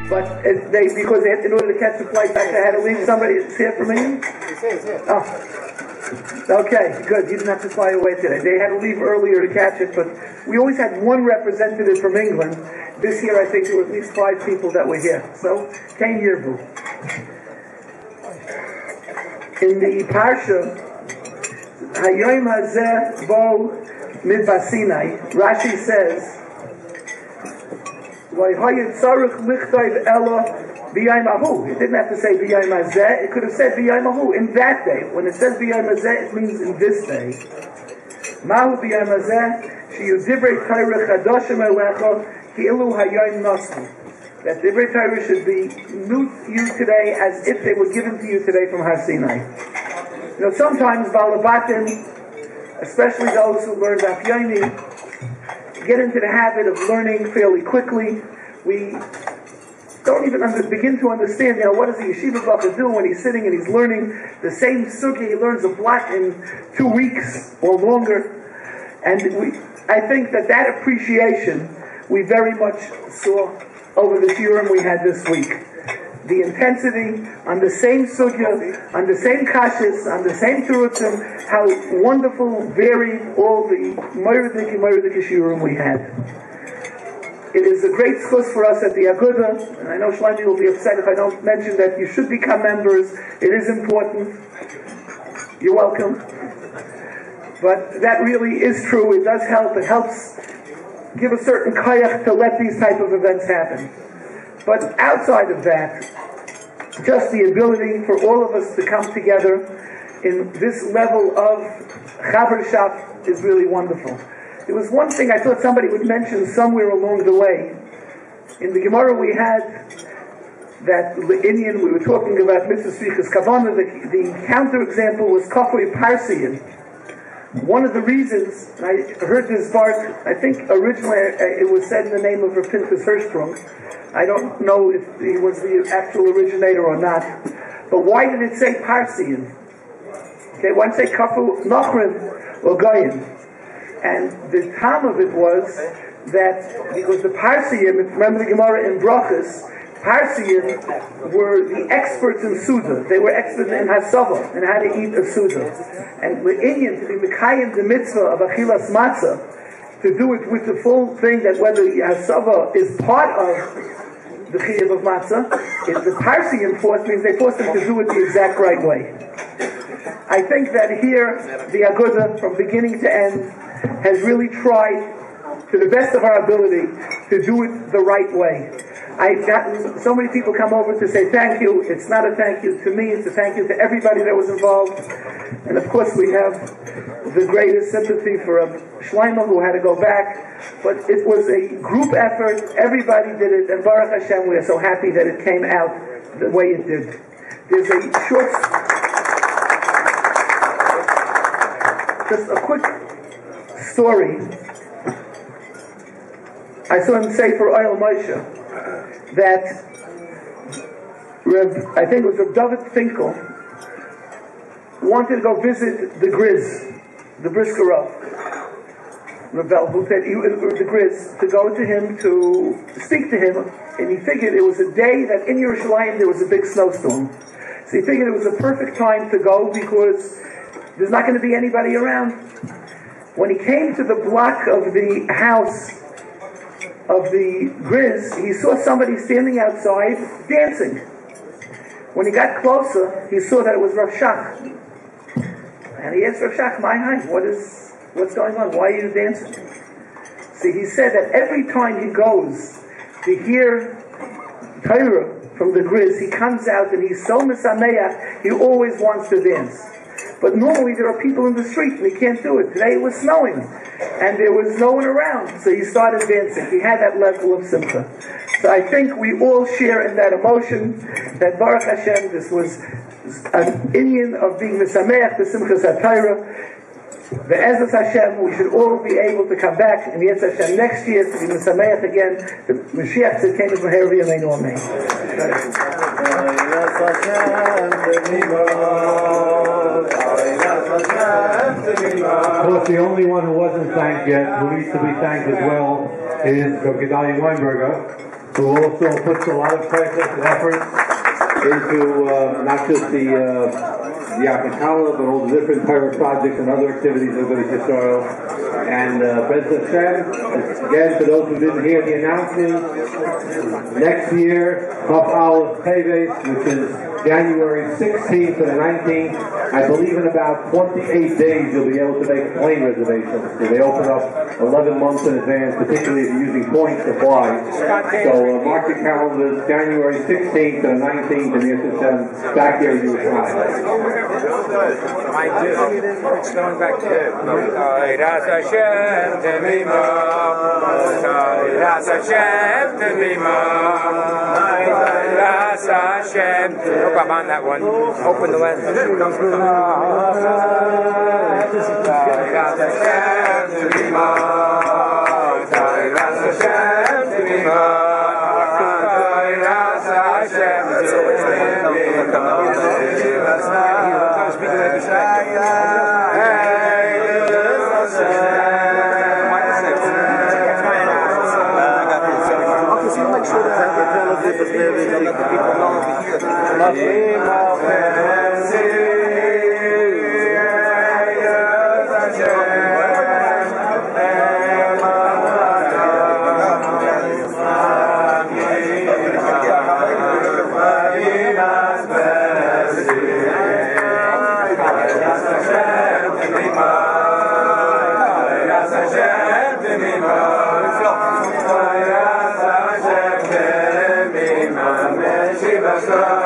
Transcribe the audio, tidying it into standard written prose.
But because in order to catch the flight back, they had to leave somebody. It's here from England? It's here. Oh. Okay, good. You didn't have to fly away today. They had to leave earlier to catch it, but we always had one representative from England. This year, I think there were at least 5 people that were here. So, Kain Yirbu. In the Parsha, Hayom Hazeh Bo Midbar Sinai, Rashi says, it didn't have to say B'yayim Hazeh. It could have said B'yayim Ahu, in that day. When it says B'yayim Hazeh, it means in this day. Mahu B'yayim Hazeh, Sheyu Divrei Torah Chadoshim Elecha, Ki'ilu Hayom Nasu. That Divrei Torah should be new to you today as if they were given to you today from Har Sinai. You know, sometimes Balabatim, especially those who learn Daf Yomi, get into the habit of learning fairly quickly. We don't even begin to understand, what does the yeshiva bachur do when he's sitting and he's learning the same sugya. He learns a block in 2 weeks or longer. And I think that appreciation we very much saw over the shiurim we had this week. The intensity on the same sugya, on the same kashis, on the same terutzim, how wonderful, varied all the moiridik shiurim we had. It is a great schus for us at the Agudath, and I know Shlomi will be upset if I don't mention that you should become members. It is important. You're welcome. But that really is true. It does help. It helps give a certain kayach to let these type of events happen. But outside of that, just the ability for all of us to come together in this level of chavershaft is really wonderful. There was one thing I thought somebody would mention somewhere along the way. In the Gemara we had that Indian, we were talking about mitzvah svichas kavanah. The counterexample was kafui parsiyan. One of the reasons, and I heard this part, I think originally it was said in the name of Rav Pinchas Hirschsprung. I don't know if he was the actual originator or not. But why did it say parsiyan? Okay, why did it say kafu nachrim or goyim? And the time of it was that because the Parsiim, remember the Gemara in Brachas, Parsiim were the experts in Suda. They were experts in Hasava and how to eat a Suda. And the Indian, to be Mekayim the mitzvah of Achilas Matzah, to do it with the full thing that whether Hasava is part of the Chiyuv of Matzah, is the Parsiim force means they forced them to do it the exact right way. I think that here, the Agudath, from beginning to end, has really tried, to the best of our ability, to do it the right way. I've gotten so many people come over to say thank you. It's not a thank you to me, it's a thank you to everybody that was involved. And of course we have the greatest sympathy for Shlomo who had to go back. But it was a group effort, everybody did it, and Baruch Hashem, we are so happy that it came out the way it did. There's a short, just a quick story. I saw him say for Oyel Moshe that I think it was Rav David Finkel wanted to go visit the Grizz, the Brisker Rav. Ravel, who said the Grizz, to go to him to speak to him, and he figured it was a day that in Yerushalayim there was a big snowstorm. So he figured it was a perfect time to go because there's not going to be anybody around. When he came to the block of the house of the Grizz, he saw somebody standing outside dancing. When he got closer, he saw that it was Rav Shach. And he asked Rav Shach, what's going on? Why are you dancing? See, he said that every time he goes to hear Torah from the Grizz, he comes out and he's so misameach, he always wants to dance. But normally there are people in the street and he can't do it. Today it was snowing and there was no one around, so he started dancing. He had that level of simcha. So I think we all share in that emotion that Baruch Hashem, this was an Indian of being misameach, the simchas HaTorah. The Ezras Hashem, we should all be able to come back in the Ezras Hashem next year to be misameach again. The Mashiach that came from Herav Yameinu Amen. Of course, the only one who wasn't thanked yet, who needs to be thanked as well, is Rav Gedalia Weinberger. who also puts a lot of presence and effort into not just the Yarchei Kallah, but all the different Torah projects and other activities of Agudath Yisrael. And President Hashem, again, for those who didn't hear the announcement, next year, Chaf Aleph Teves, which is January 16th to the 19th, I believe in about 28 days you'll be able to make plane reservations. So they open up 11 months in advance, particularly if you're using points to fly. So mark your calendars, January 16th to the 19th, and Yis Hashem, back here in Yerushalayim. It's going back to Ras Hashem Temima, Ras Hashem Temima, Ras Hashem. Hope I'm on that one. Open the lens. Ras Hashem Temima, Ras Hashem Temima, Ras Hashem Shiva